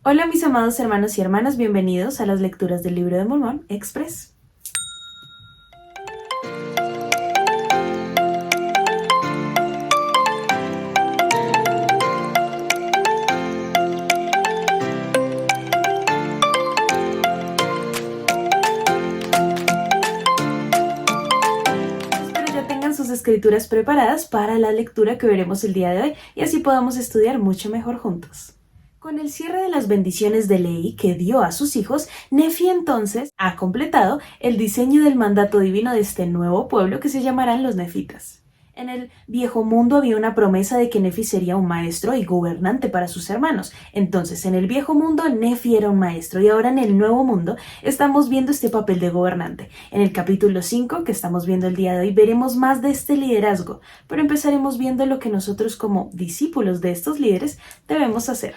Hola mis amados hermanos y hermanas, bienvenidos a las lecturas del Libro de Mormón Express. Espero ya tengan sus escrituras preparadas para la lectura que veremos el día de hoy y así podamos estudiar mucho mejor juntos. Con el cierre de las bendiciones de Lehi que dio a sus hijos, Nefi entonces ha completado el diseño del mandato divino de este nuevo pueblo que se llamarán los nefitas. En el viejo mundo había una promesa de que Nefi sería un maestro y gobernante para sus hermanos. Entonces, en el viejo mundo, Nefi era un maestro y ahora en el nuevo mundo estamos viendo este papel de gobernante. En el capítulo 5, que estamos viendo el día de hoy, veremos más de este liderazgo, pero empezaremos viendo lo que nosotros como discípulos de estos líderes debemos hacer.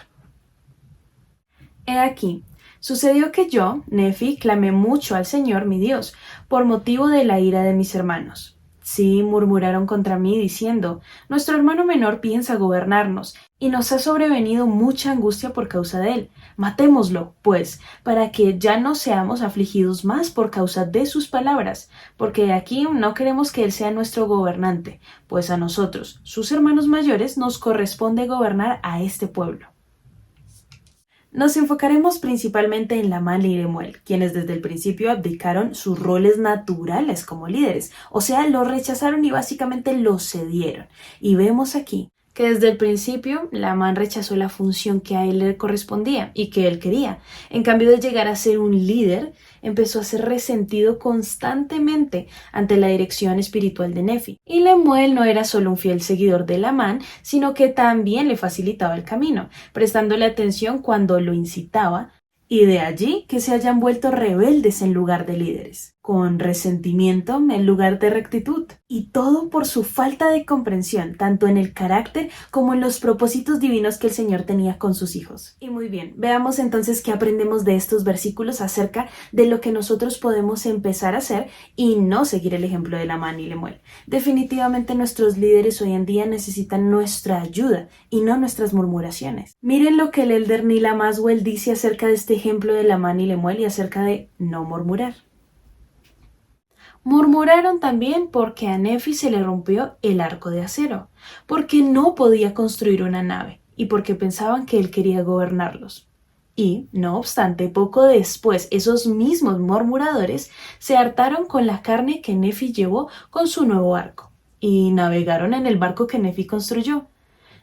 He aquí, sucedió que yo, Nefi, clamé mucho al Señor mi Dios, por motivo de la ira de mis hermanos. Sí, murmuraron contra mí, diciendo, nuestro hermano menor piensa gobernarnos, y nos ha sobrevenido mucha angustia por causa de él. Matémoslo, pues, para que ya no seamos afligidos más por causa de sus palabras, porque aquí no queremos que él sea nuestro gobernante, pues a nosotros, sus hermanos mayores, nos corresponde gobernar a este pueblo. Nos enfocaremos principalmente en Lamán y Lemuel, quienes desde el principio abdicaron sus roles naturales como líderes, o sea, lo rechazaron y básicamente lo cedieron. Y vemos aquí que desde el principio Lamán rechazó la función que a él le correspondía y que él quería. En cambio de llegar a ser un líder, empezó a ser resentido constantemente ante la dirección espiritual de Nefi. Y Lemuel no era solo un fiel seguidor de Lamán, sino que también le facilitaba el camino, prestándole atención cuando lo incitaba, y de allí que se hayan vuelto rebeldes en lugar de líderes, con resentimiento en lugar de rectitud, y todo por su falta de comprensión, tanto en el carácter como en los propósitos divinos que el Señor tenía con sus hijos. Y muy bien, veamos entonces qué aprendemos de estos versículos acerca de lo que nosotros podemos empezar a hacer y no seguir el ejemplo de Lamán y Lemuel. Definitivamente nuestros líderes hoy en día necesitan nuestra ayuda y no nuestras murmuraciones. Miren lo que el elder Nila Maswell dice acerca de este ejemplo de Lamán y Lemuel y acerca de no murmurar. Murmuraron también porque a Nefi se le rompió el arco de acero, porque no podía construir una nave y porque pensaban que él quería gobernarlos. Y, no obstante, poco después esos mismos murmuradores se hartaron con la carne que Nefi llevó con su nuevo arco y navegaron en el barco que Nefi construyó.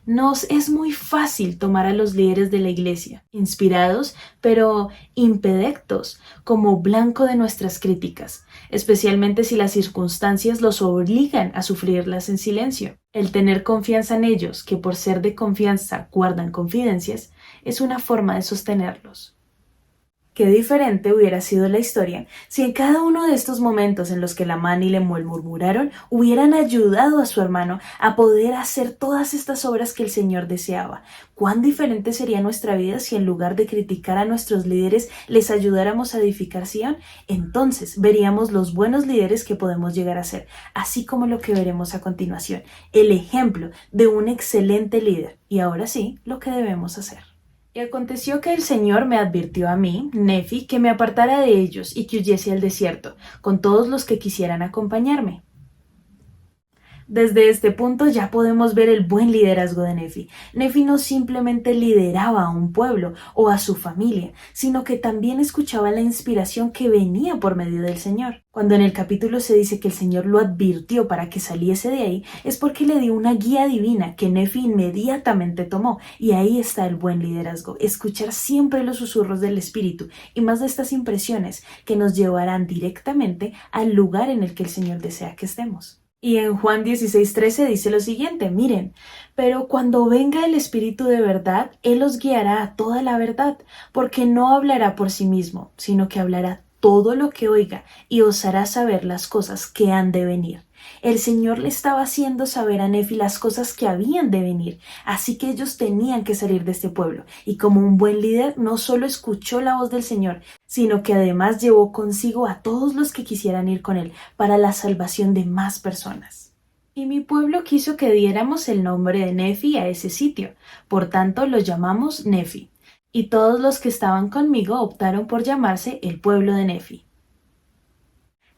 Nos es muy fácil tomar a los líderes de la iglesia, inspirados pero impedectos, como blanco de nuestras críticas, especialmente si las circunstancias los obligan a sufrirlas en silencio. El tener confianza en ellos, que por ser de confianza guardan confidencias, es una forma de sostenerlos. Qué diferente hubiera sido la historia si en cada uno de estos momentos en los que Lamán y Lemuel murmuraron hubieran ayudado a su hermano a poder hacer todas estas obras que el Señor deseaba. Cuán diferente sería nuestra vida si en lugar de criticar a nuestros líderes les ayudáramos a edificar Sion. Entonces veríamos los buenos líderes que podemos llegar a ser, así como lo que veremos a continuación, el ejemplo de un excelente líder. Y ahora sí, lo que debemos hacer. Y aconteció que el Señor me advirtió a mí, Nefi, que me apartara de ellos y que huyese al desierto, con todos los que quisieran acompañarme. Desde este punto ya podemos ver el buen liderazgo de Nefi. Nefi no simplemente lideraba a un pueblo o a su familia, sino que también escuchaba la inspiración que venía por medio del Señor. Cuando en el capítulo se dice que el Señor lo advirtió para que saliese de ahí, es porque le dio una guía divina que Nefi inmediatamente tomó. Y ahí está el buen liderazgo, escuchar siempre los susurros del Espíritu y más de estas impresiones que nos llevarán directamente al lugar en el que el Señor desea que estemos. Y en Juan 16:13 dice lo siguiente, miren, pero cuando venga el Espíritu de verdad, Él os guiará a toda la verdad, porque no hablará por sí mismo, sino que hablará todo lo que oiga y os hará saber las cosas que han de venir. El Señor le estaba haciendo saber a Nefi las cosas que habían de venir, así que ellos tenían que salir de este pueblo, y como un buen líder no solo escuchó la voz del Señor, sino que además llevó consigo a todos los que quisieran ir con él para la salvación de más personas. Y mi pueblo quiso que diéramos el nombre de Nefi a ese sitio, por tanto lo llamamos Nefi. y todos los que estaban conmigo optaron por llamarse el pueblo de Nefi.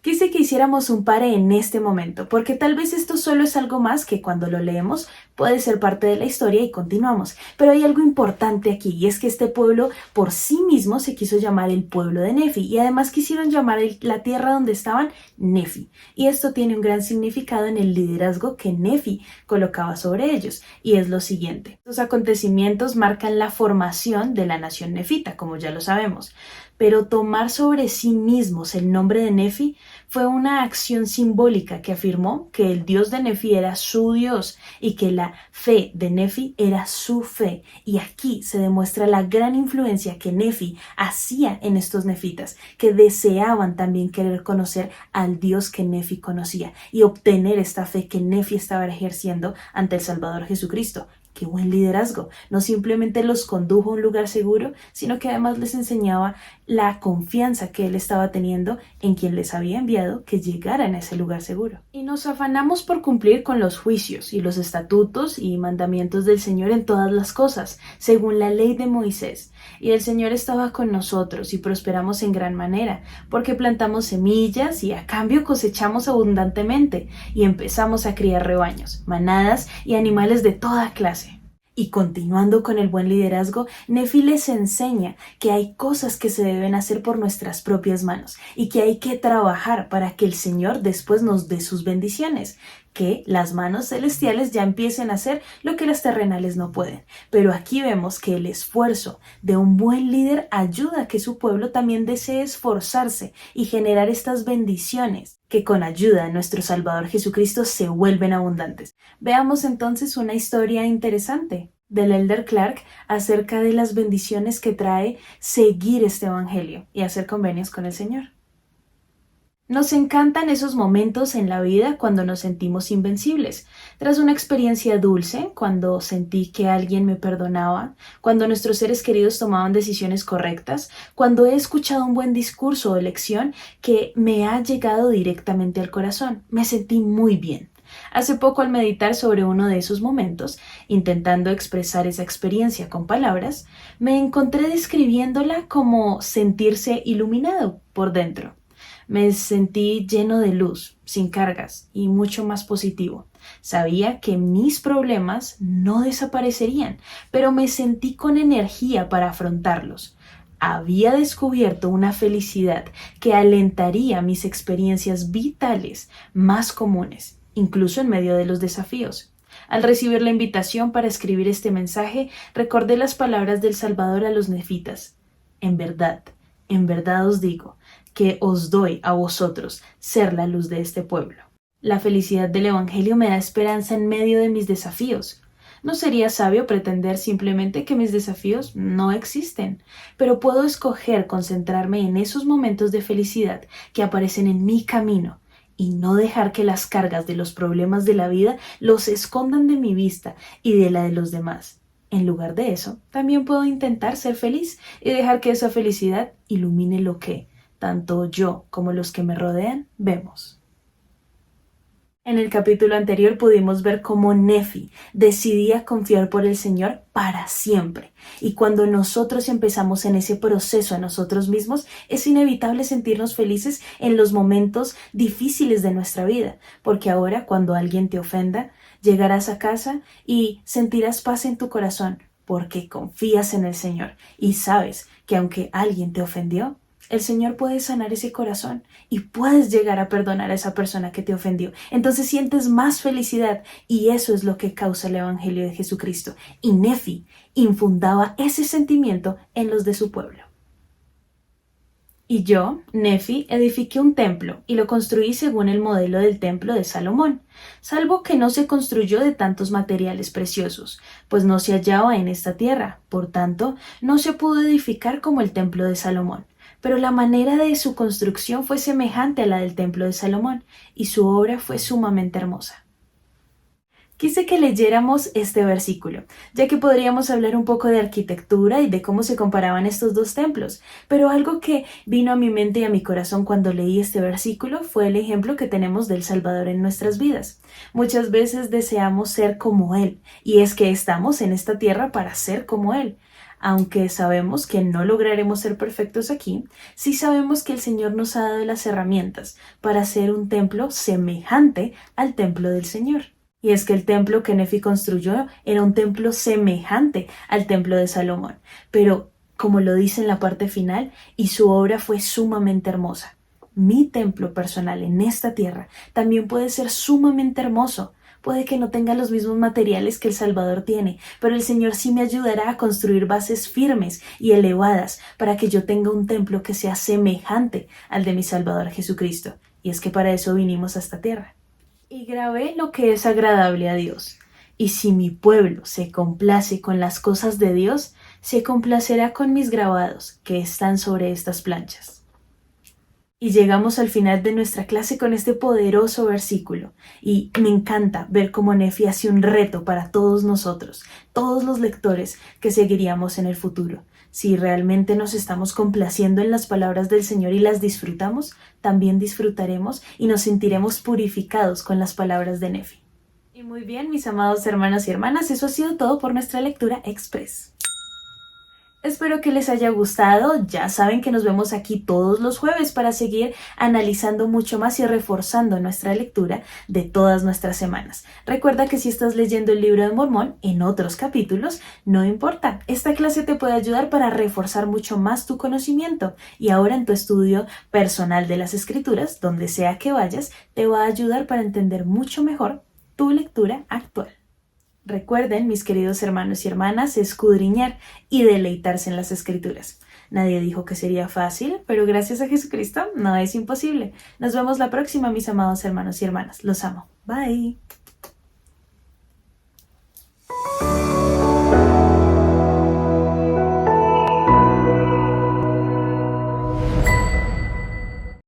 Quise que hiciéramos un pare en este momento, porque tal vez esto solo es algo más que cuando lo leemos puede ser parte de la historia y continuamos. Pero hay algo importante aquí, y es que este pueblo por sí mismo se quiso llamar el pueblo de Nefi, y además quisieron llamar la tierra donde estaban Nefi. Y esto tiene un gran significado en el liderazgo que Nefi colocaba sobre ellos, y es lo siguiente. Los acontecimientos marcan la formación de la nación nefita, como ya lo sabemos. Pero tomar sobre sí mismos el nombre de Nefi fue una acción simbólica que afirmó que el dios de Nefi era su dios y que la fe de Nefi era su fe. Y aquí se demuestra la gran influencia que Nefi hacía en estos nefitas, que deseaban también querer conocer al dios que Nefi conocía y obtener esta fe que Nefi estaba ejerciendo ante el Salvador Jesucristo. ¡Qué buen liderazgo! No simplemente los condujo a un lugar seguro, sino que además les enseñaba la confianza que él estaba teniendo en quien les había enviado que llegaran a ese lugar seguro. Y nos afanamos por cumplir con los juicios y los estatutos y mandamientos del Señor en todas las cosas, según la ley de Moisés. Y el Señor estaba con nosotros y prosperamos en gran manera, porque plantamos semillas y a cambio cosechamos abundantemente, y empezamos a criar rebaños, manadas y animales de toda clase. Y continuando con el buen liderazgo, Nefi les enseña que hay cosas que se deben hacer por nuestras propias manos y que hay que trabajar para que el Señor después nos dé sus bendiciones, que las manos celestiales ya empiecen a hacer lo que las terrenales no pueden. Pero aquí vemos que el esfuerzo de un buen líder ayuda a que su pueblo también desee esforzarse y generar estas bendiciones que con ayuda de nuestro Salvador Jesucristo se vuelven abundantes. Veamos entonces una historia interesante del Elder Clark acerca de las bendiciones que trae seguir este evangelio y hacer convenios con el Señor. Nos encantan esos momentos en la vida cuando nos sentimos invencibles. Tras una experiencia dulce, cuando sentí que alguien me perdonaba, cuando nuestros seres queridos tomaban decisiones correctas, cuando he escuchado un buen discurso o lección que me ha llegado directamente al corazón, me sentí muy bien. Hace poco, al meditar sobre uno de esos momentos, intentando expresar esa experiencia con palabras, me encontré describiéndola como sentirse iluminado por dentro. Me sentí lleno de luz, sin cargas y mucho más positivo. Sabía que mis problemas no desaparecerían, pero me sentí con energía para afrontarlos. Había descubierto una felicidad que alentaría mis experiencias vitales más comunes, incluso en medio de los desafíos. Al recibir la invitación para escribir este mensaje, recordé las palabras del Salvador a los nefitas. En verdad os digo, que os doy a vosotros ser la luz de este pueblo. La felicidad del Evangelio me da esperanza en medio de mis desafíos. No sería sabio pretender simplemente que mis desafíos no existen, pero puedo escoger concentrarme en esos momentos de felicidad que aparecen en mi camino y no dejar que las cargas de los problemas de la vida los escondan de mi vista y de la de los demás. En lugar de eso, también puedo intentar ser feliz y dejar que esa felicidad ilumine lo que tanto yo como los que me rodean vemos. En el capítulo anterior pudimos ver cómo Nefi decidía confiar por el Señor para siempre. Y cuando nosotros empezamos en ese proceso a nosotros mismos, es inevitable sentirnos felices en los momentos difíciles de nuestra vida. Porque ahora, cuando alguien te ofenda, llegarás a casa y sentirás paz en tu corazón, porque confías en el Señor y sabes que aunque alguien te ofendió, el Señor puede sanar ese corazón y puedes llegar a perdonar a esa persona que te ofendió. Entonces sientes más felicidad y eso es lo que causa el Evangelio de Jesucristo. Y Nefi infundaba ese sentimiento en los de su pueblo. Y yo, Nefi, edifiqué un templo y lo construí según el modelo del templo de Salomón, salvo que no se construyó de tantos materiales preciosos, pues no se hallaba en esta tierra, por tanto, no se pudo edificar como el templo de Salomón. Pero la manera de su construcción fue semejante a la del templo de Salomón, y su obra fue sumamente hermosa. Quise que leyéramos este versículo, ya que podríamos hablar un poco de arquitectura y de cómo se comparaban estos dos templos, pero algo que vino a mi mente y a mi corazón cuando leí este versículo fue el ejemplo que tenemos del Salvador en nuestras vidas. Muchas veces deseamos ser como Él, y es que estamos en esta tierra para ser como Él. Aunque sabemos que no lograremos ser perfectos aquí, sí sabemos que el Señor nos ha dado las herramientas para hacer un templo semejante al templo del Señor. Y es que el templo que Nefi construyó era un templo semejante al templo de Salomón, pero como lo dice en la parte final, y su obra fue sumamente hermosa. Mi templo personal en esta tierra también puede ser sumamente hermoso. Puede que no tenga los mismos materiales que el Salvador tiene, pero el Señor sí me ayudará a construir bases firmes y elevadas para que yo tenga un templo que sea semejante al de mi Salvador Jesucristo. Y es que para eso vinimos a esta tierra. Y grabé lo que es agradable a Dios. Y si mi pueblo se complace con las cosas de Dios, se complacerá con mis grabados que están sobre estas planchas. Y llegamos al final de nuestra clase con este poderoso versículo. Y me encanta ver cómo Nefi hace un reto para todos nosotros, todos los lectores que seguiríamos en el futuro. Si realmente nos estamos complaciendo en las palabras del Señor y las disfrutamos, también disfrutaremos y nos sentiremos purificados con las palabras de Nefi. Y muy bien, mis amados hermanos y hermanas, eso ha sido todo por nuestra lectura express. Espero que les haya gustado. Ya saben que nos vemos aquí todos los jueves para seguir analizando mucho más y reforzando nuestra lectura de todas nuestras semanas. Recuerda que si estás leyendo el libro de Mormón en otros capítulos, no importa. Esta clase te puede ayudar para reforzar mucho más tu conocimiento y ahora en tu estudio personal de las Escrituras, donde sea que vayas, te va a ayudar para entender mucho mejor tu lectura actual. Recuerden, mis queridos hermanos y hermanas, escudriñar y deleitarse en las Escrituras. Nadie dijo que sería fácil, pero gracias a Jesucristo no es imposible. Nos vemos la próxima, mis amados hermanos y hermanas. Los amo. Bye.